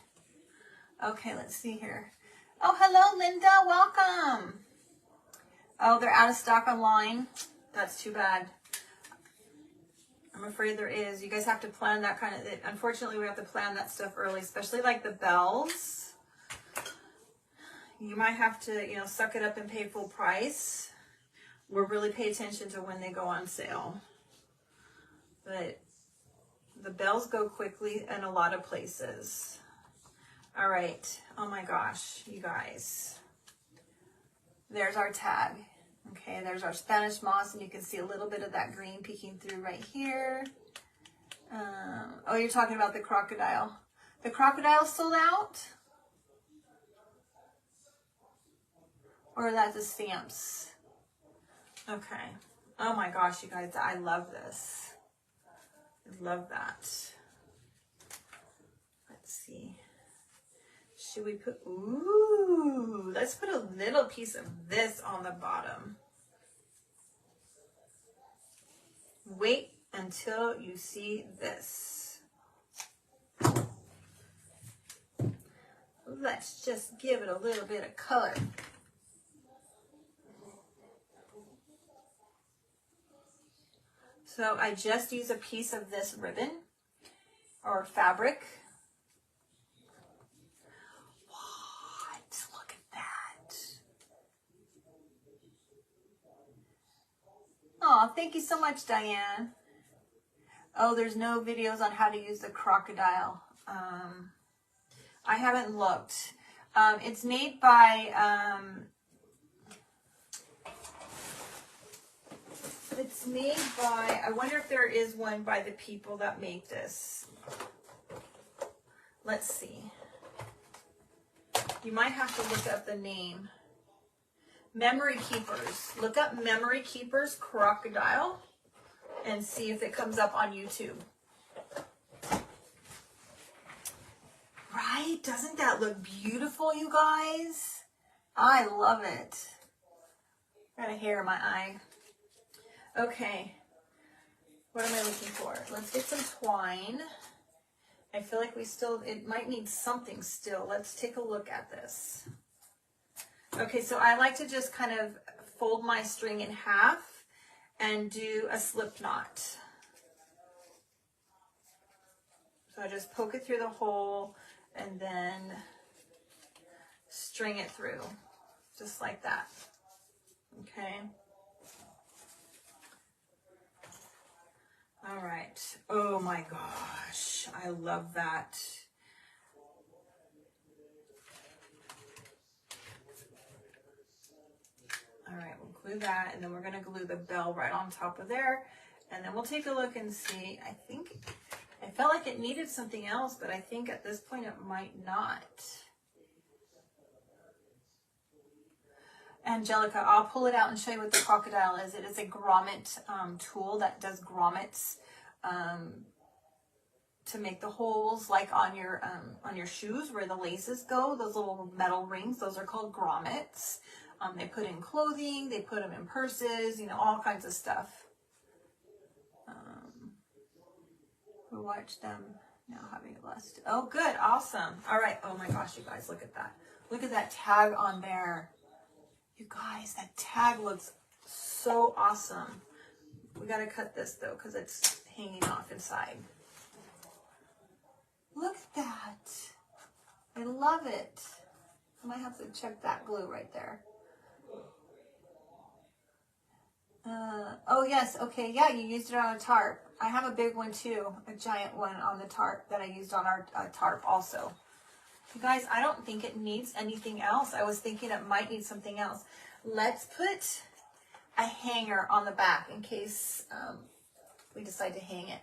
Okay, let's see here. Oh, hello, Linda. Welcome. Oh, they're out of stock online. That's too bad. I'm afraid there is. You guys have to plan that kind of, unfortunately, we have to plan that stuff early, especially like the bells. You might have to, you know, suck it up and pay full price, or really pay attention to when they go on sale. But the bells go quickly in a lot of places. All right. Oh my gosh, you guys. There's our tag. Okay, there's our Spanish moss, and you can see a little bit of that green peeking through right here. Oh, you're talking about the crocodile. The crocodile sold out? Or that's the stamps? Okay. Oh my gosh, you guys, I love this. I love that. Let's see. Should we put, ooh, let's put a little piece of this on the bottom. Wait until you see this. Let's just give it a little bit of color. So I just use a piece of this ribbon or fabric. Oh, thank you so much, Diane. Oh, there's no videos on how to use the crocodile. I haven't looked. It's made by, I wonder if there is one by the people that make this. Let's see. You might have to look up the name. Memory Keepers. Look up Memory Keepers Crocodile and see if it comes up on YouTube. Right? Doesn't that look beautiful, you guys? I love it. Got a hair in my eye. Okay. What am I looking for? Let's get some twine. I feel like it might need something still. Let's take a look at this. Okay, so I like to just kind of fold my string in half and do a slip knot. So I just poke it through the hole and then string it through, just like that. Okay. All right. Oh my gosh, I love that. All right, we'll glue that, and then we're gonna glue the bell right on top of there, and then we'll take a look and see. I felt like it needed something else, but I think at this point it might not. Angelica, I'll pull it out and show you what the crocodile is. It is a grommet tool that does grommets to make the holes like on your shoes where the laces go. Those little metal rings, those are called grommets. They put in clothing, they put them in purses, you know, all kinds of stuff. We'll watch them now having a list. Oh, good, awesome. All right. Oh my gosh, you guys, look at that. Look at that tag on there. You guys, that tag looks so awesome. We got to cut this though, because it's hanging off inside. Look at that. I love it. I might have to check that glue right there. Oh yes, okay, yeah, you used it on a tarp. I have a big one too, a giant one on the tarp that I used on our tarp also. You guys, I don't think it needs anything else. I was thinking it might need something else. Let's put a hanger on the back in case we decide to hang it.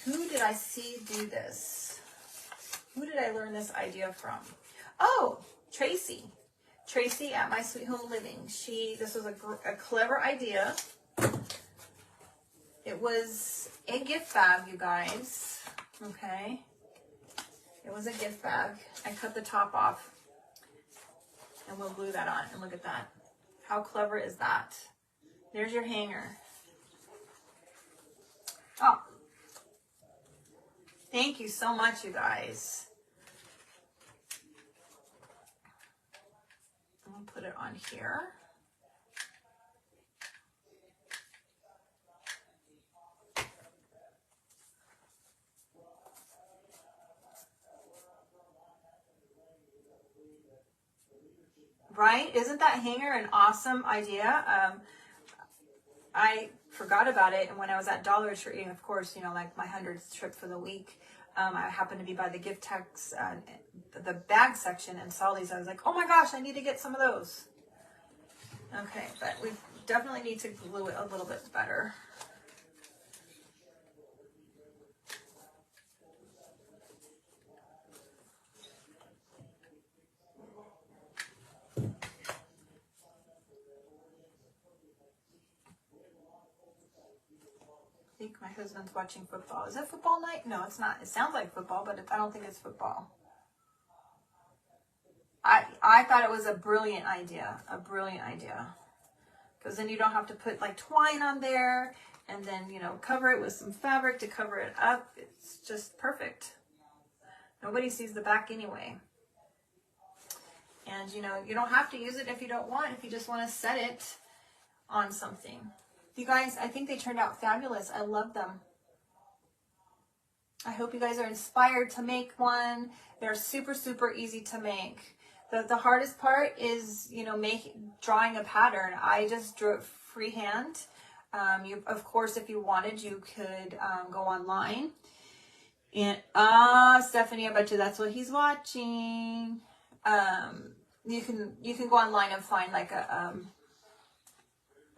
Who did I see do this? Who did I learn this idea from? Oh, Tracy. Tracy at My Sweet Home Living. This was a clever idea. It was a gift bag, you guys. Okay. It was a gift bag. I cut the top off and we'll glue that on. And look at that. How clever is that? There's your hanger. Oh. Thank you so much, you guys. I'll put it on here. Right? Isn't that hanger an awesome idea? I forgot about it, and when I was at Dollar Tree, of course, you know, like my 100th trip for the week, I happened to be by the gift tags, the bag section, and saw these. I was like, oh my gosh, I need to get some of those. Okay, but we definitely need to glue it a little bit better. I think my husband's watching football. Is it football night? No, it's not. It sounds like football, but I don't think it's football. I thought it was a brilliant idea. Because then you don't have to put like twine on there and then, you know, cover it with some fabric to cover it up. It's just perfect. Nobody sees the back anyway. And, you know, you don't have to use it if you don't want, if you just want to set it on something. You guys, I think they turned out fabulous. I love them. I hope you guys are inspired to make one. They're super, super easy to make. The hardest part is, you know, drawing a pattern. I just drew it freehand. You, of course, if you wanted, you could go online. And Stephanie, I bet you that's what he's watching. You can go online and find like a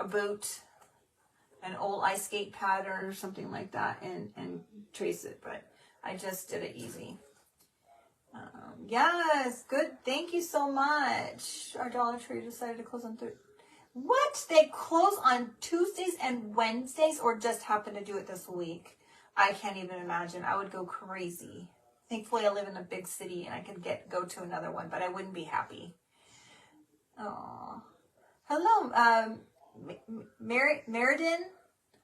boat, an old ice skate pattern or something like that, and trace it. But I just did it easy. Yes, good. Thank you so much. Our Dollar Tree decided to close on Thursday. What? They close on Tuesdays and Wednesdays, or just happen to do it this week? I can't even imagine. I would go crazy. Thankfully, I live in a big city and I could go to another one, but I wouldn't be happy. Oh, hello, Meriden.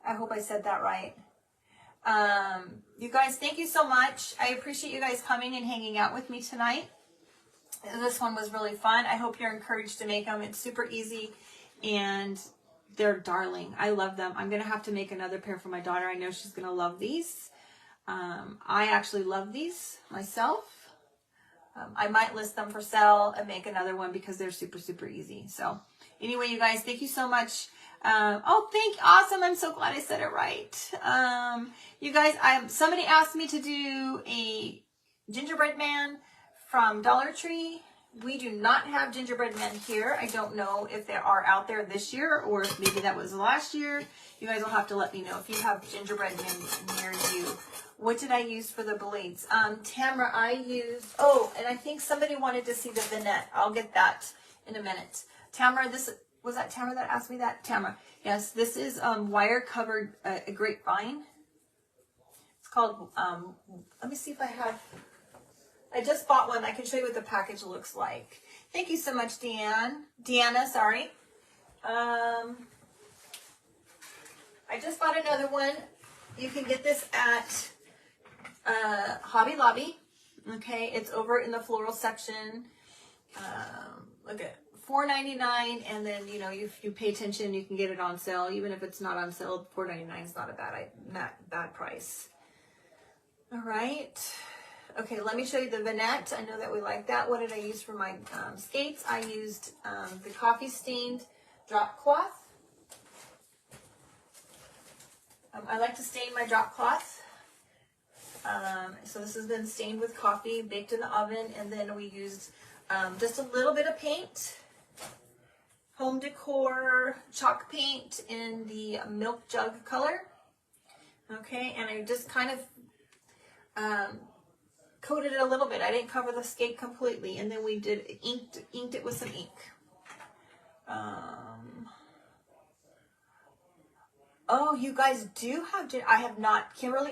I hope I said that right. You guys, thank you so much. I appreciate you guys coming and hanging out with me tonight. This one was really fun. I hope you're encouraged to make them. It's super easy, and they're darling. I love them. I'm going to have to make another pair for my daughter. I know she's going to love these. I actually love these myself. I might list them for sale and make another one because they're super, super easy. So anyway, you guys, thank you so much. Awesome. I'm so glad I said it right. You guys, somebody asked me to do a gingerbread man from Dollar Tree. We do not have gingerbread men here. I don't know if they are out there this year or if maybe that was last year. You guys will have to let me know if you have gingerbread men near you. What did I use for the blades? Tamara, I used, and I think somebody wanted to see the vignette. I'll get that in a minute. Tamara, was that Tamara that asked me that? Tamara, yes, this is wire covered grapevine. It's called, let me see if I have, I just bought one. I can show you what the package looks like. Thank you so much, Deanna, sorry. I just bought another one. You can get this at Hobby Lobby. Okay, it's over in the floral section. Look at $4.99, and then if you pay attention, you can get it on sale. Even if it's not on sale, $4.99 is not a bad price. All right. Okay, let me show you the vignette. I know that we like that. What did I use for my skates? I used the coffee stained drop cloth. I like to stain my drop cloth. So this has been stained with coffee, baked in the oven, and then we used just a little bit of paint. Home decor chalk paint in the milk jug color. Okay, and I just kind of coated it a little bit. I didn't cover the skate completely, and then we inked it with some ink. Oh, you guys do have, I have not, Kimberly,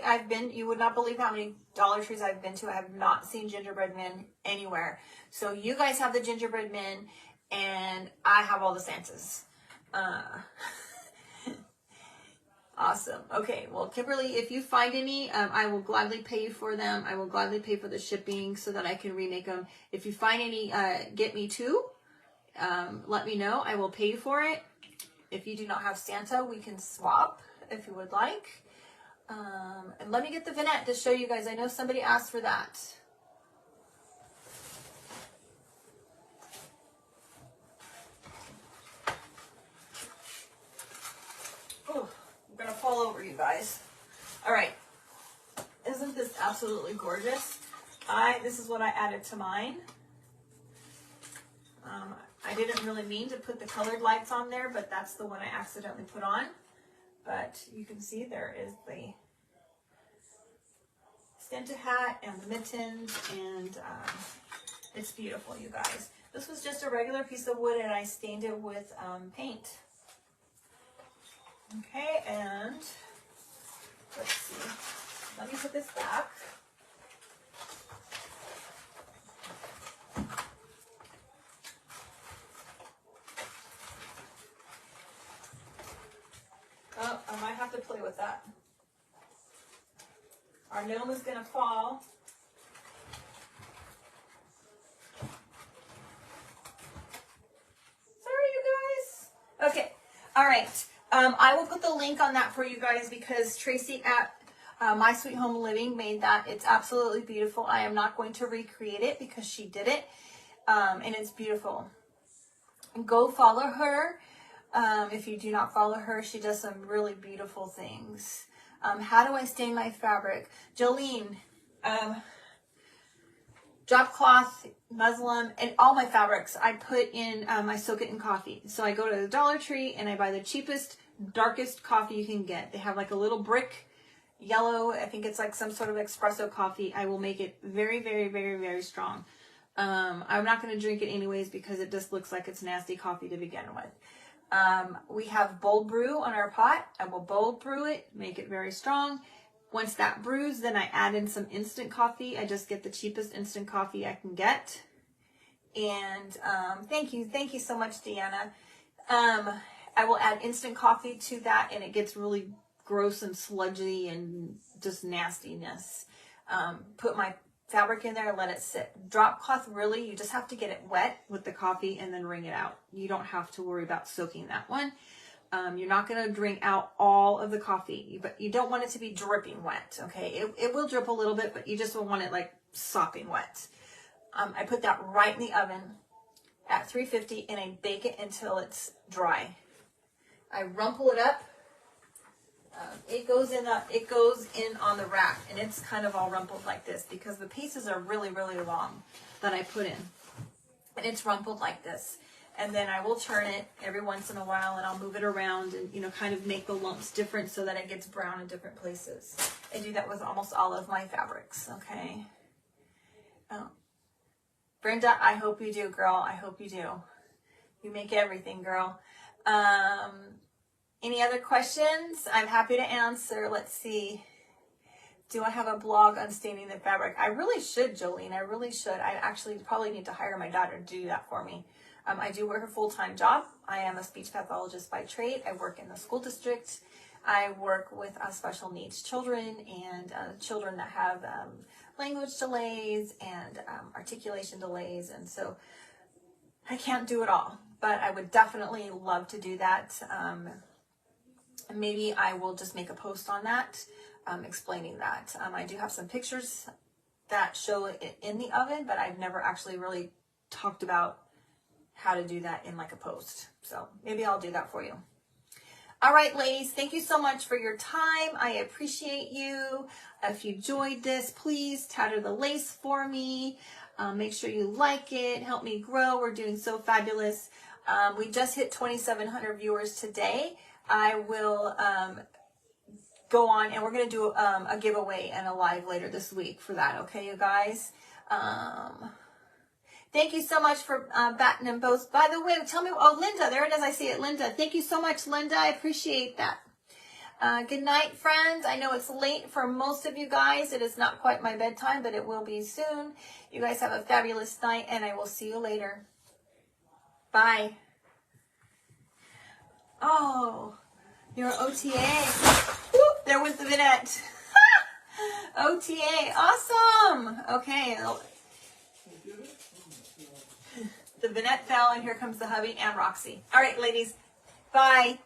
you would not believe how many Dollar Trees I've been to. I have not seen gingerbread men anywhere. So you guys have the gingerbread men, and I have all the Santas. Awesome. Okay, well, Kimberly, if you find any, I will gladly pay you for them. I will gladly pay for the shipping so that I can remake them. If you find any, get me two. Let me know. I will pay you for it. If you do not have Santa, we can swap if you would like. And let me get the vignette to show you guys. I know somebody asked for that. Oh, I'm going to fall over, you guys. All right. Isn't this absolutely gorgeous? This is what I added to mine. I didn't really mean to put the colored lights on there, but that's the one I accidentally put on. But you can see there is the Santa hat and the mittens, and it's beautiful, you guys. This was just a regular piece of wood, and I stained it with paint. Okay, and let's see. Let me put this back. Oh, I might have to play with that. Our gnome is going to fall. Sorry, you guys. Okay. All right. I will put the link on that for you guys because Tracy at My Sweet Home Living made that. It's absolutely beautiful. I am not going to recreate it because she did it. And it's beautiful. Go follow her. If you do not follow her, she does some really beautiful things. How do I stain my fabric? Jolene, drop cloth, muslin, and all my fabrics I put in, I soak it in coffee. So I go to the Dollar Tree and I buy the cheapest, darkest coffee you can get. They have like a little brick yellow. I think it's like some sort of espresso coffee. I will make it very, very, very, very strong. I'm not going to drink it anyways because it just looks like it's nasty coffee to begin with. We have bold brew on our pot. I will bold brew it, make it very strong. Once that brews, then I add in some instant coffee. I just get the cheapest instant coffee I can get. And thank you so much, Deanna. I will add instant coffee to that, and it gets really gross and sludgy and just nastiness. Put my fabric in there, let it sit. Drop cloth, really, you just have to get it wet with the coffee and then wring it out. You don't have to worry about soaking that one. You're not going to drink out all of the coffee, but you don't want it to be dripping wet, okay? It will drip a little bit, but you just don't want it like sopping wet. I put that right in the oven at 350 and I bake it until it's dry. I rumple it up. It goes in on the rack, and it's kind of all rumpled like this because the pieces are really, really long that I put in, and it's rumpled like this. And then I will turn it every once in a while, and I'll move it around and, you know, kind of make the lumps different so that it gets brown in different places. I do that with almost all of my fabrics, okay? Oh. Brenda, I hope you do, girl. I hope you do. You make everything, girl. Any other questions? I'm happy to answer. Let's see. Do I have a blog on staining the fabric? I really should, Jolene. I really should. I actually probably need to hire my daughter to do that for me. I do work a full-time job. I am a speech pathologist by trade. I work in the school district. I work with special needs children and children that have language delays and articulation delays. And so I can't do it all, but I would definitely love to do that. Maybe I will just make a post on that, explaining that. I do have some pictures that show it in the oven, but I've never actually really talked about how to do that in like a post. So maybe I'll do that for you. All right, ladies, thank you so much for your time. I appreciate you. If you enjoyed this, please tatter the lace for me. Make sure you like it. Help me grow. We're doing so fabulous. We just hit 2,700 viewers today. I will go on and we're going to do a giveaway and a live later this week for that. Okay, you guys? Thank you so much for batting them both. By the way, tell me, oh, Linda, there it is. I see it, Linda. Thank you so much, Linda. I appreciate that. Good night, friends. I know it's late for most of you guys. It is not quite my bedtime, but it will be soon. You guys have a fabulous night, and I will see you later. Bye. Oh, you're OTA. Whoop, there was the vignette. OTA, awesome. Okay. The vignette fell, and here comes the hubby and Roxy. All right, ladies. Bye.